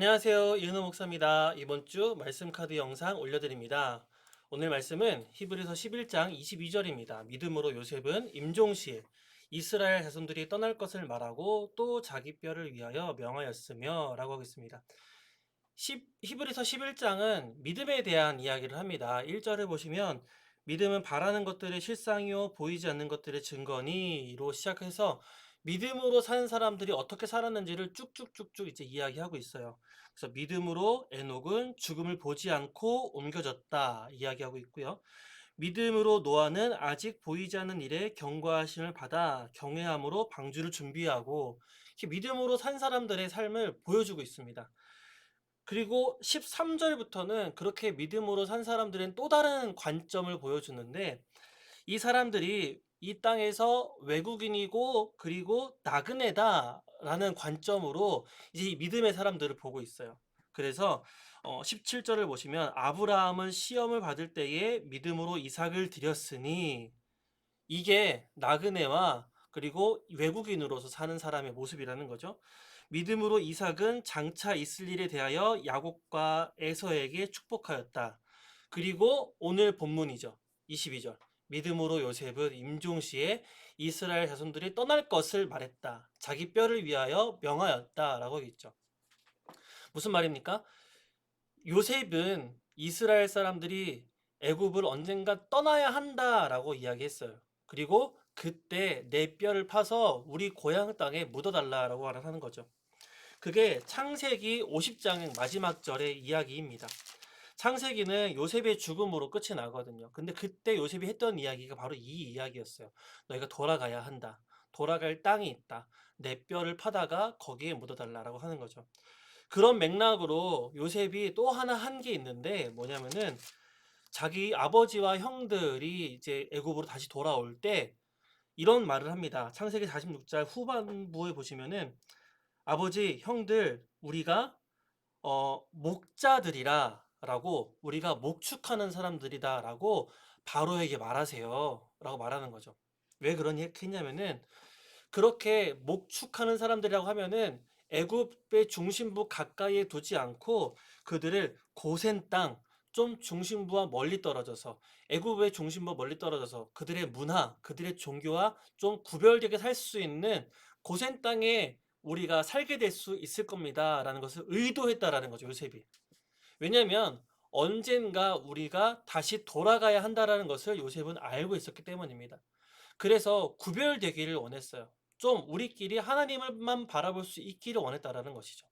안녕하세요. 이은호 목사입니다. 이번 주 말씀 카드 영상 올려드립니다. 오늘 말씀은 히브리서 11장 22절입니다. 믿음으로 요셉은 임종시에 이스라엘 자손들이 떠날 것을 말하고 또 자기 뼈를 위하여 명하였으며 라고 하겠습니다. 히브리서 11장은 믿음에 대한 이야기를 합니다. 1절을 보시면 믿음은 바라는 것들의 실상이요 보이지 않는 것들의 증거니로 시작해서 믿음으로 사는 사람들이 어떻게 살았는지를 쭉쭉쭉쭉 이제 이야기하고 있어요. 그래서 믿음으로 에녹은 죽음을 보지 않고 옮겨졌다 이야기하고 있고요. 믿음으로 노아는 아직 보이지 않는 일에 경고하심을 받아 경외함으로 방주를 준비하고 이렇게 믿음으로 산 사람들의 삶을 보여주고 있습니다. 그리고 13절부터는 그렇게 믿음으로 산 사람들은 또 다른 관점을 보여주는데 이 사람들이 이 땅에서 외국인이고 그리고 나그네다라는 관점으로 이제 이 믿음의 사람들을 보고 있어요. 그래서 17절을 보시면 아브라함은 시험을 받을 때에 믿음으로 이삭을 드렸으니 이게 나그네와 그리고 외국인으로서 사는 사람의 모습이라는 거죠. 믿음으로 이삭은 장차 있을 일에 대하여 야곱과 에서에게 축복하였다. 그리고 오늘 본문이죠. 22절. 믿음으로 요셉은 임종시에 이스라엘 자손들이 떠날 것을 말했다. 자기 뼈를 위하여 명하였다라고 있죠. 무슨 말입니까? 요셉은 이스라엘 사람들이 애굽을 언젠가 떠나야 한다라고 이야기했어요. 그리고 그때 내 뼈를 파서 우리 고향 땅에 묻어달라라고 하는 거죠. 그게 창세기 50장의 마지막 절의 이야기입니다. 창세기는 요셉의 죽음으로 끝이 나거든요. 근데 그때 요셉이 했던 이야기가 바로 이 이야기였어요. 너희가 돌아가야 한다. 돌아갈 땅이 있다. 내 뼈를 파다가 거기에 묻어달라라고 하는 거죠. 그런 맥락으로 요셉이 또 하나 한 게 있는데 뭐냐면은 자기 아버지와 형들이 이제 애굽으로 다시 돌아올 때 이런 말을 합니다. 창세기 46장 후반부에 보시면은 아버지, 형들, 우리가 목자들이라라고 우리가 목축하는 사람들이다라고 바로에게 말하세요라고 말하는 거죠. 왜 그러니 했냐면은 그렇게 목축하는 사람들이라고 하면은 애굽의 중심부 가까이에 두지 않고 그들을 고센 땅, 좀 중심부와 멀리 떨어져서 애굽의 중심부와 멀리 떨어져서 그들의 문화, 그들의 종교와 좀 구별되게 살 수 있는 고센 땅에 우리가 살게 될 수 있을 겁니다라는 것을 의도했다라는 거죠, 요셉이. 왜냐하면 언젠가 우리가 다시 돌아가야 한다라는 것을 요셉은 알고 있었기 때문입니다. 그래서 구별되기를 원했어요. 좀 우리끼리 하나님을만 바라볼 수 있기를 원했다라는 것이죠.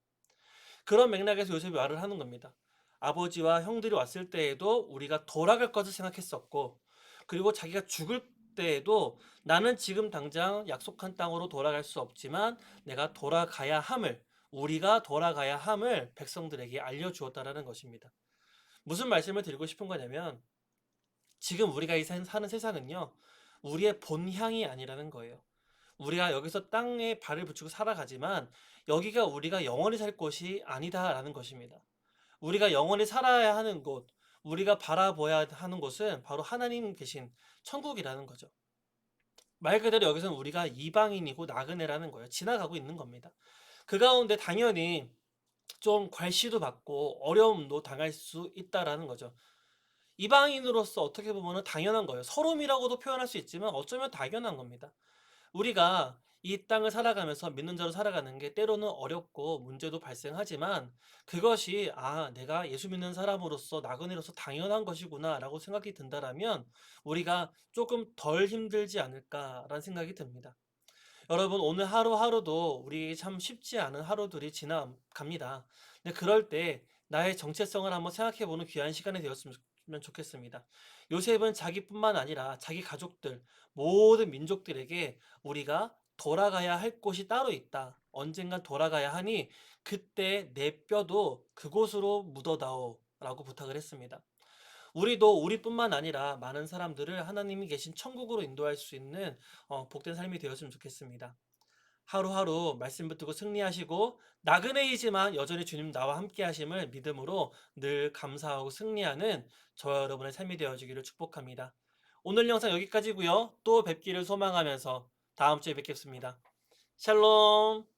그런 맥락에서 요셉이 말을 하는 겁니다. 아버지와 형들이 왔을 때에도 우리가 돌아갈 것을 생각했었고, 그리고 자기가 죽을 때에도 나는 지금 당장 약속한 땅으로 돌아갈 수 없지만 내가 돌아가야 함을, 우리가 돌아가야 함을 백성들에게 알려주었다라는 것입니다. 무슨 말씀을 드리고 싶은 거냐면 지금 우리가 사는 세상은요, 우리의 본향이 아니라는 거예요. 우리가 여기서 땅에 발을 붙이고 살아가지만 여기가 우리가 영원히 살 곳이 아니다라는 것입니다. 우리가 영원히 살아야 하는 곳, 우리가 바라봐야 하는 곳은 바로 하나님 계신 천국이라는 거죠. 말 그대로 여기서는 우리가 이방인이고 나그네라는 거예요. 지나가고 있는 겁니다. 그 가운데 당연히 좀 괄시도 받고 어려움도 당할 수 있다라는 거죠. 이방인으로서 어떻게 보면 당연한 거예요. 서름이라고도 표현할 수 있지만 어쩌면 당연한 겁니다. 우리가 이 땅을 살아가면서 믿는 자로 살아가는 게 때로는 어렵고 문제도 발생하지만 그것이 '아 내가 예수 믿는 사람으로서 나그네로서 당연한 것이구나.'라고 생각이 든다라면 우리가 조금 덜 힘들지 않을까라는 생각이 듭니다. 여러분 오늘 하루하루도 우리 참 쉽지 않은 하루들이 지나갑니다. 근데 그럴 때 나의 정체성을 한번 생각해 보는 귀한 시간이 되었으면 좋겠습니다. 요셉은 자기뿐만 아니라 자기 가족들, 모든 민족들에게 우리가 돌아가야 할 곳이 따로 있다. 언젠간 돌아가야 하니 그때 내 뼈도 그곳으로 묻어다오 라고 부탁을 했습니다. 우리도 우리뿐만 아니라 많은 사람들을 하나님이 계신 천국으로 인도할 수 있는 복된 삶이 되었으면 좋겠습니다. 하루하루 말씀 붙들고 승리하시고 나그네이지만 여전히 주님 나와 함께 하심을 믿음으로 늘 감사하고 승리하는 저와 여러분의 삶이 되어지기를 축복합니다. 오늘 영상 여기까지고요. 또 뵙기를 소망하면서 다음 주에 뵙겠습니다. 샬롬.